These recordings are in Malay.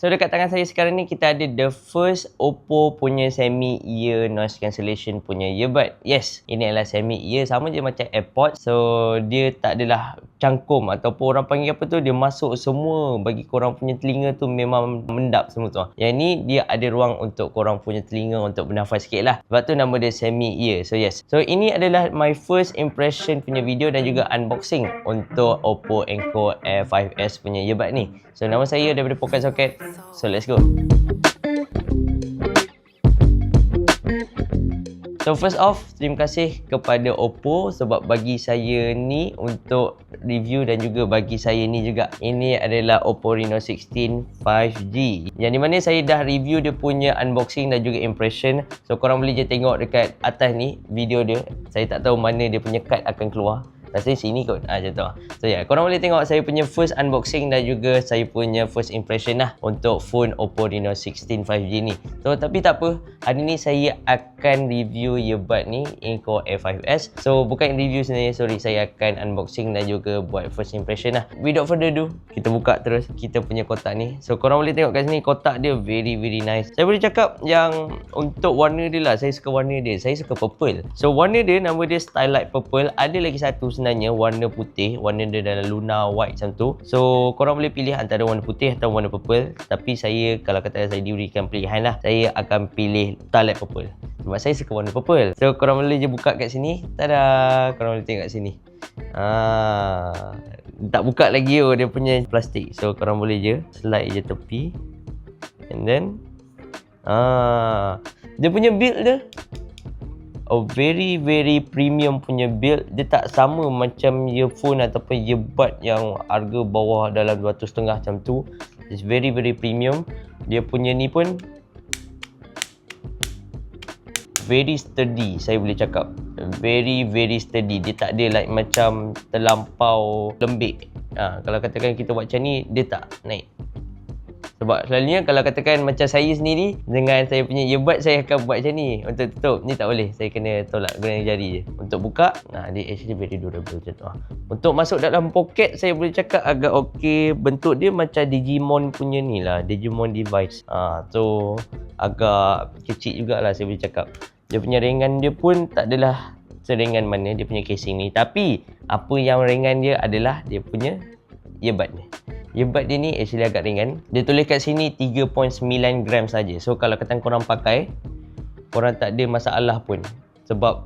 So dekat tangan saya sekarang ni kita ada the first Oppo punya semi ear noise cancellation punya earbud. Yes, ini adalah semi ear, sama je macam AirPods. So dia tak adalah cangkum ataupun orang panggil apa tu, dia masuk semua bagi korang punya telinga tu memang mendap semua tu. Yang ni dia ada ruang untuk korang punya telinga untuk bernafas sikit lah. Sebab tu nama dia semi ear. So yes. So ini adalah my first impression punya video dan juga unboxing untuk Oppo Enco Air 5S punya earbud ni. So nama saya daripada Pocket Socket. So let's go. So first off, terima kasih kepada Oppo sebab bagi saya ni untuk review dan juga bagi saya ni juga. Ini adalah Oppo Reno 16 5G. Yang di mana saya dah review dia punya unboxing dan juga impression. So korang boleh je tengok dekat atas ni video dia. Saya tak tahu mana dia punya card akan keluar. Rasanya sini kot. Macam tu. So ya, korang boleh tengok saya punya first unboxing dan juga saya punya first impression lah untuk phone Oppo Reno 16 5G ni. So tapi tak apa, hari ni saya akan review earbud ni Enco Air 5S. So bukan review sebenarnya, sorry, saya akan unboxing dan juga buat first impression lah. Without further ado, kita buka terus kita punya kotak ni. So korang boleh tengok kat sini, kotak dia very nice. Saya boleh cakap yang untuk warna dia lah, saya suka warna dia. Saya suka purple. So warna dia, nama dia Starlight Purple. Ada lagi satu sebenarnya warna putih, warna dia dalam Luna White macam tu. So korang boleh pilih antara warna putih atau warna purple. Tapi saya, kalau kata saya diberikan pilihan lah, saya akan pilih Starlight Purple sebab saya suka warna purple. So korang boleh je buka kat sini. Tada, korang boleh tengok kat sini. Tak buka lagi dia punya plastik. So korang boleh je slide je tepi. And then dia punya build dia very premium punya build. Dia tak sama macam earphone ataupun earbud yang harga bawah dalam 200 setengah macam tu. It's very premium. Dia punya ni pun very sturdy, saya boleh cakap. Very sturdy. Dia tak ada like macam terlampau lembik. Kalau katakan kita buat macam ni, dia tak naik. Sebab selalunya kalau katakan macam saya sendiri dengan saya punya earbud, saya akan buat macam ni untuk tutup. Ni tak boleh, saya kena tolak guna jari je. Untuk buka, dia actually very durable macam tu. Untuk masuk dalam poket, saya boleh cakap agak okey. Bentuk dia macam Digimon punya ni lah, Digimon device. So agak kecil jugalah saya boleh cakap. Dia punya ringan dia pun tak adalah seringan mana dia punya casing ni. Tapi apa yang ringan dia adalah dia punya earbud ni. Earbud dia ni actually agak ringan. Dia tulis kat sini 3.9 gram saja. So kalau kata korang pakai, korang tak ada masalah pun. Sebab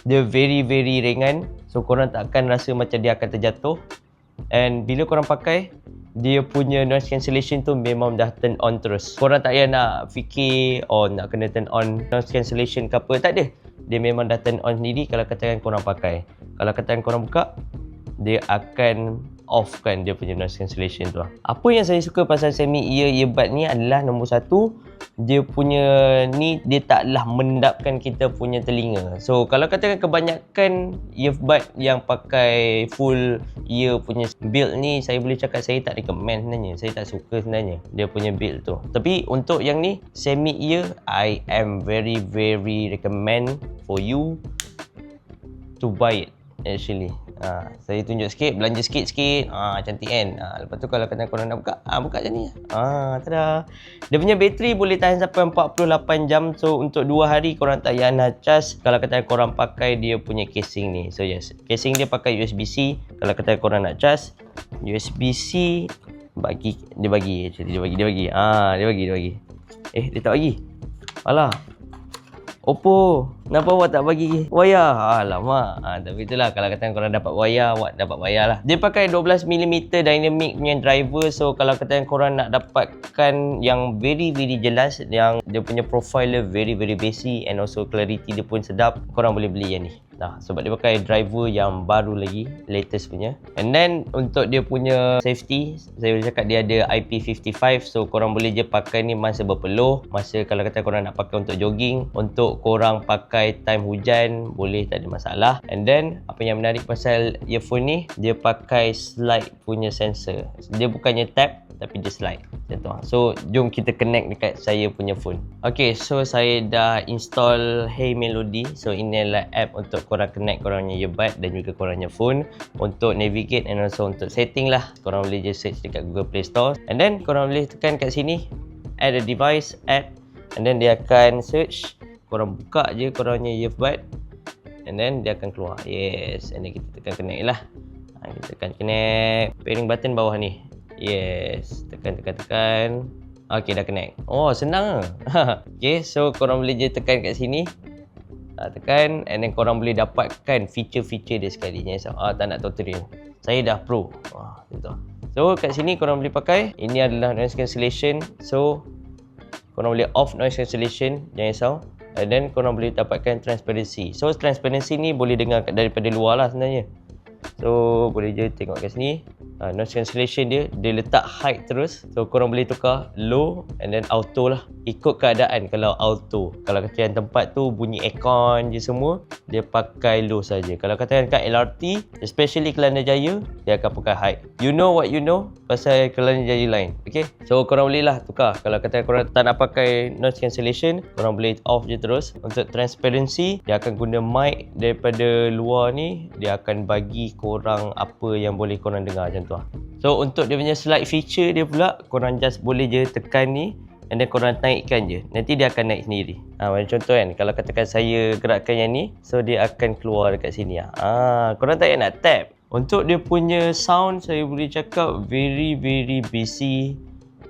dia very ringan. So korang tak akan rasa macam dia akan terjatuh. And bila korang pakai, dia punya noise cancellation tu memang dah turn on terus. Korang tak payah nak fikir nak kena turn on noise cancellation ke apa. Tak ada. Dia memang dah turn on sendiri kalau katakan korang pakai. Kalau katakan korang buka, dia akan off kan dia punya noise cancellation tu. Apa yang saya suka pasal semi ear earbud ni adalah nombor satu, dia punya ni dia taklah mendapkan kita punya telinga. So kalau katakan kebanyakan earbud yang pakai full ear punya build ni, saya boleh cakap saya tak recommend sebenarnya. Saya tak suka sebenarnya dia punya build tu. Tapi untuk yang ni semi ear, I am very recommend for you to buy it actually. Saya tunjuk sikit, belanja sikit. Cantik kan. Lepas tu kalau kata korang nak buka, buka macam ni. Tada. Dia punya bateri boleh tahan sampai 48 jam. So untuk 2 hari korang tak payah nak charge kalau kata korang pakai dia punya casing ni. So yes, casing dia pakai USB-C. Kalau kata korang nak charge, USB-C dia bagi. Dia tak bagi. Alah, Oppo, kenapa awak tak bagi wayar? Alamak. Tapi itulah, kalau kata korang dapat wayar, awak dapat wayar lah. Dia pakai 12mm dynamic punya driver. So kalau kata korang nak dapatkan yang very jelas, yang dia punya profile dia very basic and also clarity dia pun sedap, korang boleh beli yang ni. Sebab dia pakai driver yang baru lagi, latest punya. And then untuk dia punya safety, saya boleh cakap dia ada IP55. So korang boleh je pakai ni masa berpeluh, masa kalau kata korang nak pakai untuk jogging, untuk korang pakai time hujan, boleh, tak ada masalah. And then apa yang menarik pasal earphone ni, dia pakai slide punya sensor. Dia bukannya tap, tapi dia slide macam tu. So jom kita connect dekat saya punya phone. Okay, so saya dah install Hey Melody. So ini adalah app untuk korang connect korangnya earbud dan juga korangnya phone untuk navigate and also untuk setting lah. Korang boleh je search dekat Google Play Store and then korang boleh tekan kat sini add a device, add, and then dia akan search. Korang buka je korangnya earbud and then dia akan keluar. Yes, and then kita tekan connect lah. Kita tekan connect, pairing button bawah ni. Yes, tekan. Okay, dah connect. Oh, senang. Okay, so korang boleh je tekan kat sini. Tekan and then korang boleh dapatkan feature-feature dia sekali. Tak nak tutorial. Saya dah pro. Gitu. So kat sini korang boleh pakai. Ini adalah noise cancellation. So korang boleh off noise cancellation, jangan risau. And then korang boleh dapatkan transparency. So transparency ni boleh dengar daripada luar lah sebenarnya. So boleh je tengok kat sini. Noise cancellation dia letak high terus. So korang boleh tukar low and then auto lah. Ikut keadaan kalau auto. Kalau katakan tempat tu bunyi aircon je semua, dia pakai low saja. Kalau katakan kat LRT, especially Kelana Jaya, dia akan pakai high. You know what you know pasal Kelana Jaya line. Okay, so korang boleh lah tukar. Kalau katakan korang tak nak pakai noise cancellation, korang boleh off je terus. Untuk transparency, dia akan guna mic daripada luar ni. Dia akan bagi korang apa yang boleh korang dengar macam tu. So untuk dia punya slide feature dia pula, korang just boleh je tekan ni and then korang naikkan je. Nanti dia akan naik sendiri. Macam contoh kan, kalau katakan saya gerakkan yang ni, so dia akan keluar dekat sini. Korang tak payah nak tap. Untuk dia punya sound, saya boleh cakap very busy.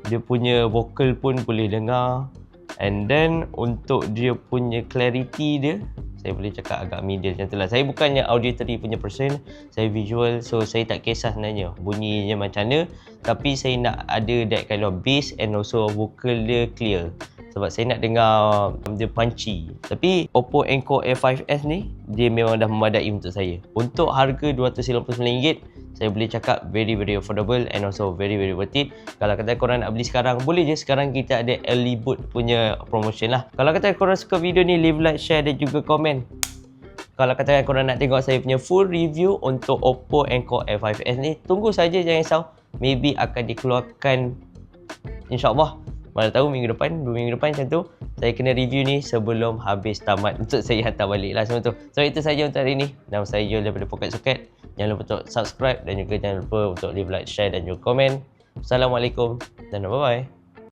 Dia punya vocal pun boleh dengar. And then untuk dia punya clarity dia, saya boleh cakap agak middle macam tu lah. Saya bukannya auditory punya person, saya visual, so saya tak kisah sebenarnya bunyinya macam mana. Tapi saya nak ada that kind of bass and also vocal dia clear. Sebab saya nak dengar dia punchy. Tapi Oppo Enco A5s ni, dia memang dah memadai untuk saya. Untuk harga RM299, saya boleh cakap very affordable and also very worth it. Kalau kata korang nak beli sekarang, boleh je. Sekarang kita ada early boot punya promotion lah. Kalau kata korang suka video ni, leave like, share dan juga komen. Kalau kata korang nak tengok saya punya full review untuk Oppo Enco A5s ni, tunggu saja, jangan risau. Maybe akan dikeluarkan insyaAllah. Mana tahu minggu depan, 2 minggu depan macam tu, saya kena review ni sebelum habis tamat untuk saya hantar balik lah semua tu. So itu saja untuk hari ni. Nama saya Yul daripada Pocket Socket. Jangan lupa untuk subscribe dan juga jangan lupa untuk leave like, share dan juga komen. Assalamualaikum dan bye-bye.